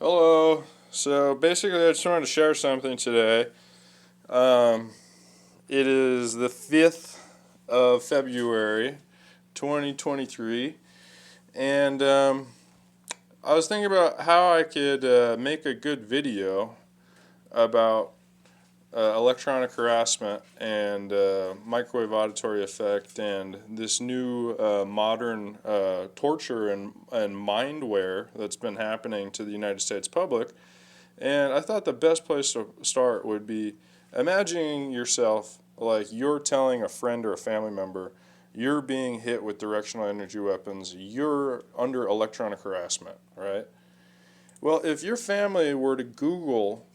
Hello. So basically, I just wanted to share something today. Um, it is the 5th of February, 2023, and I was thinking about how I could make a good video about electronic harassment and microwave auditory effect and this new modern torture and mindware that's been happening to the United States public. And I thought the best place to start would be imagining yourself like you're telling a friend or a family member you're being hit with directional energy weapons, you're under electronic harassment, right? Well, if your family were to Google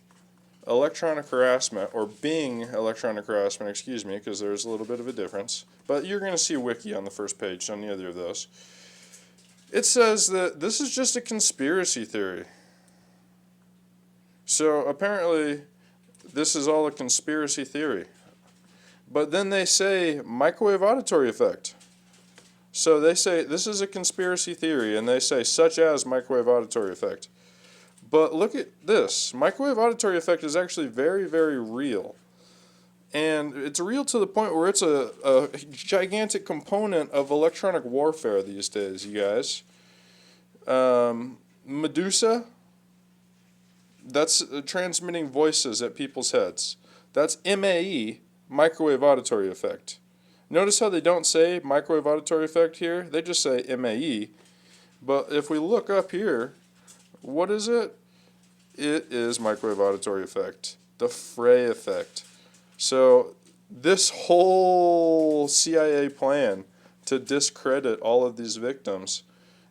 electronic harassment or Bing electronic harassment, excuse me, because there's a little bit of a difference, but you're going to see Wiki on the first page on either of those. It says that this is just a conspiracy theory. So apparently, this is all a conspiracy theory. But then they say microwave auditory effect. So they say this is a conspiracy theory, and they say such as microwave auditory effect. But look at this. Microwave auditory effect is actually very, very real. And it's real to the point where it's a gigantic component of electronic warfare these days, you guys. Medusa, that's transmitting voices at people's heads. That's M.A.E, microwave auditory effect. Notice how they don't say microwave auditory effect here? They just say M.A.E. But if we look up here, what is it? It is microwave auditory effect. The Frey effect. So this whole CIA plan to discredit all of these victims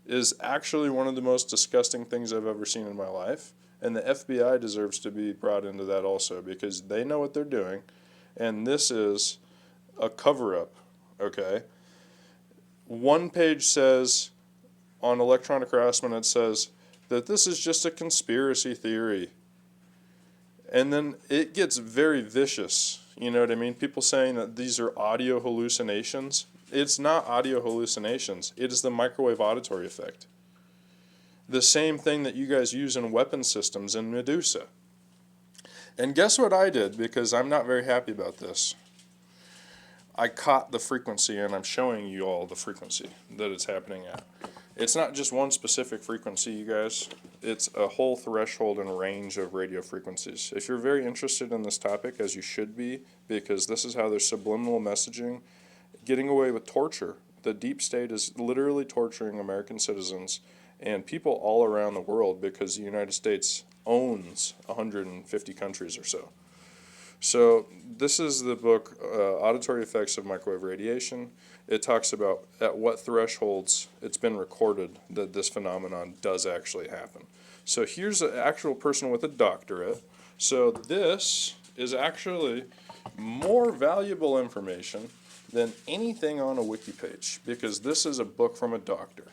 is actually one of the most disgusting things I've ever seen in my life. And the FBI deserves to be brought into that also because they know what they're doing. And this is a cover-up, okay? One page says, on electronic harassment, it says that this is just a conspiracy theory. And then it gets very vicious, you know what I mean? People saying that these are audio hallucinations. It's not audio hallucinations. It is the microwave auditory effect. The same thing that you guys use in weapon systems in Medusa. And guess what I did, because I'm not very happy about this. I caught the frequency, and I'm showing you all the frequency that it's happening at. It's not just one specific frequency, you guys. It's a whole threshold and range of radio frequencies. If you're very interested in this topic, as you should be, because this is how there's subliminal messaging, getting away with torture. The deep state is literally torturing American citizens and people all around the world because the United States owns 150 countries or so. So this is the book, Auditory Effects of Microwave Radiation. It talks about at what thresholds it's been recorded that this phenomenon does actually happen. So here's an actual person with a doctorate. So this is actually more valuable information than anything on a wiki page because this is a book from a doctor.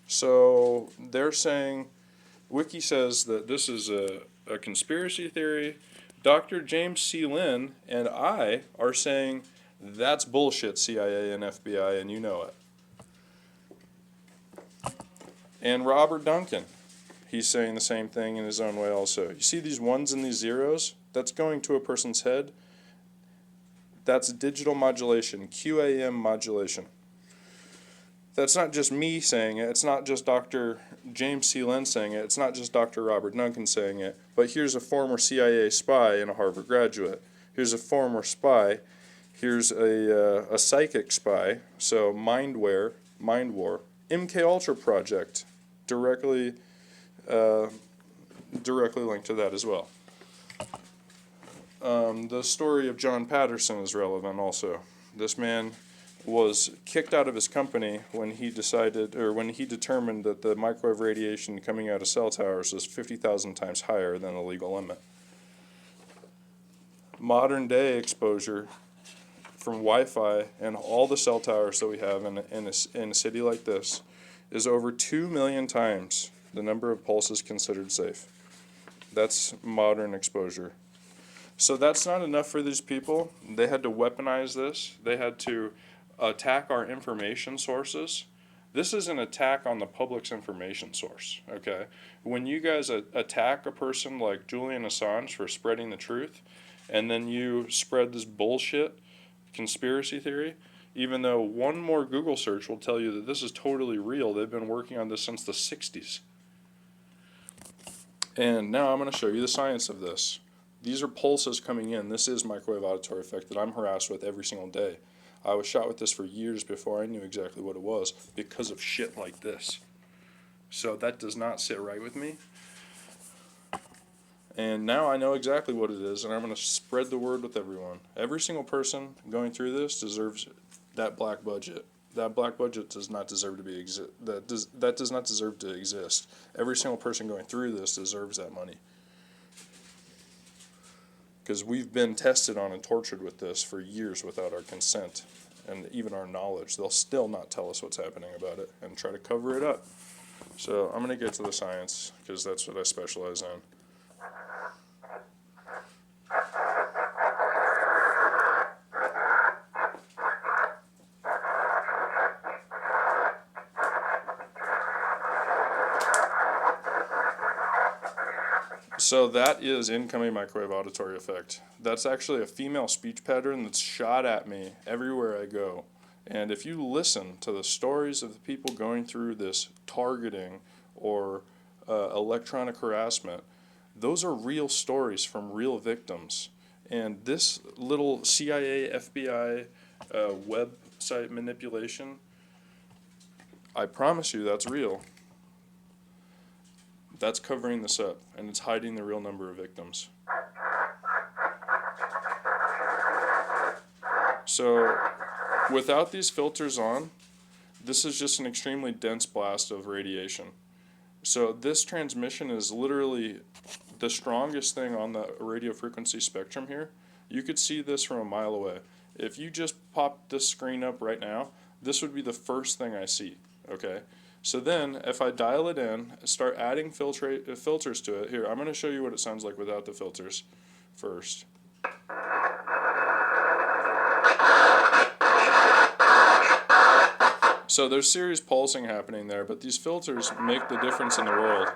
So they're saying, Wiki says that this is a conspiracy theory. Dr. James C. Lynn and I are saying that's bullshit, CIA and FBI, and you know it. And Robert Duncan, he's saying the same thing in his own way also. You see these ones and these zeros? That's going to a person's head. That's digital modulation, QAM modulation. That's not just me saying it, it's not just Dr. James C. Lynn saying it, it's not just Dr. Robert Duncan saying it, but here's a former CIA spy and a Harvard graduate. Here's a former spy, here's a psychic spy, so mind war, MK Ultra project, directly linked to that as well. The story of John Patterson is relevant also. This man was kicked out of his company when he determined that the microwave radiation coming out of cell towers was 50,000 times higher than the legal limit. Modern day exposure from Wi-Fi and all the cell towers that we have in a city like this is over 2 million times the number of pulses considered safe. That's modern exposure. So that's not enough for these people. They had to weaponize this. They had to attack our information sources. This is an attack on the public's information source, okay? When you guys attack a person like Julian Assange for spreading the truth, and then you spread this bullshit conspiracy theory, even though one more Google search will tell you that this is totally real. They've been working on this since the 60s. And now I'm going to show you the science of this. These are pulses coming in. This is microwave auditory effect that I'm harassed with every single day. I was shot with this for years before I knew exactly what it was because of shit like this. So that does not sit right with me. And now I know exactly what it is, and I'm going to spread the word with everyone. Every single person going through this deserves that black budget. That black budget does not deserve to be that does not deserve to exist. Every single person going through this deserves that money. Because we've been tested on and tortured with this for years without our consent and even our knowledge. They'll still not tell us what's happening about it and try to cover it up. So I'm going to get to the science because that's what I specialize in. So that is incoming microwave auditory effect. That's actually a female speech pattern that's shot at me everywhere I go. And if you listen to the stories of the people going through this targeting or electronic harassment, those are real stories from real victims. And this little CIA, FBI website manipulation, I promise you that's real. That's covering this up, and it's hiding the real number of victims. So, without these filters on, this is just an extremely dense blast of radiation. So this transmission is literally the strongest thing on the radio frequency spectrum here. You could see this from a mile away. If you just pop this screen up right now, this would be the first thing I see, okay? So then, if I dial it in, start adding filters to it. Here, I'm going to show you what it sounds like without the filters first. So there's series pulsing happening there, but these filters make the difference in the world.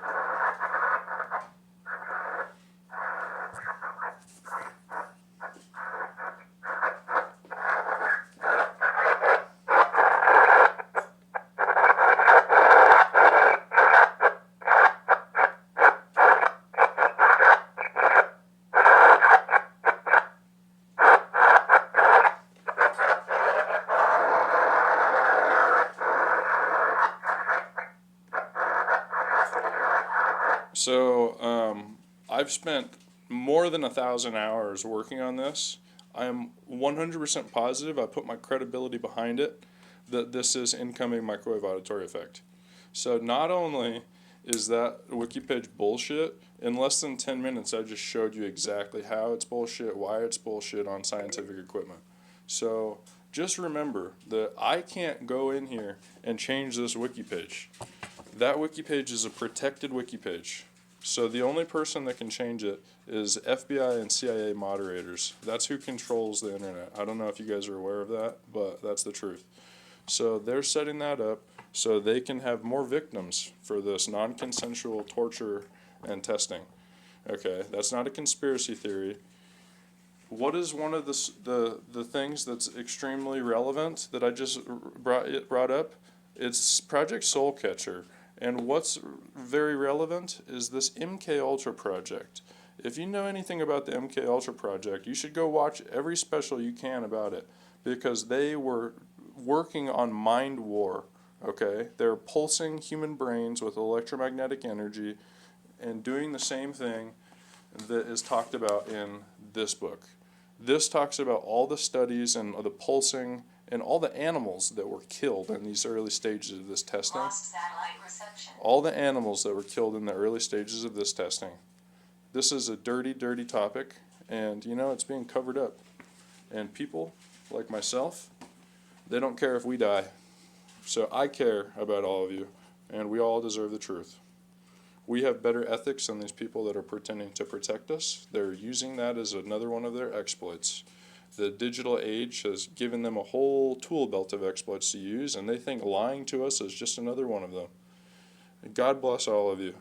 So I've spent more than 1,000 hours working on this. I am 100% positive, I put my credibility behind it, that this is incoming microwave auditory effect. So not only is that wiki page bullshit, in less than 10 minutes I just showed you exactly how it's bullshit, why it's bullshit on scientific equipment. So just remember that I can't go in here and change this wiki page. That wiki page is a protected wiki page. So the only person that can change it is FBI and CIA moderators. That's who controls the internet. I don't know if you guys are aware of that, but that's the truth. So they're setting that up so they can have more victims for this non-consensual torture and testing. Okay, that's not a conspiracy theory. What is one of the things that's extremely relevant that I just brought up? It's Project Soulcatcher. And what's very relevant is this MK Ultra project. If you know anything about the MK Ultra project, you should go watch every special you can about it, because they were working on mind war, okay? They're pulsing human brains with electromagnetic energy and doing the same thing that is talked about in this book. This talks about all the studies and the pulsing and all the animals that were killed in these early stages of this testing. All the animals that were killed in the early stages of this testing. This is a dirty, dirty topic, and you know, it's being covered up. And people like myself, they don't care if we die. So I care about all of you, and we all deserve the truth. We have better ethics than these people that are pretending to protect us. They're using that as another one of their exploits. The digital age has given them a whole tool belt of exploits to use, and they think lying to us is just another one of them. God bless all of you.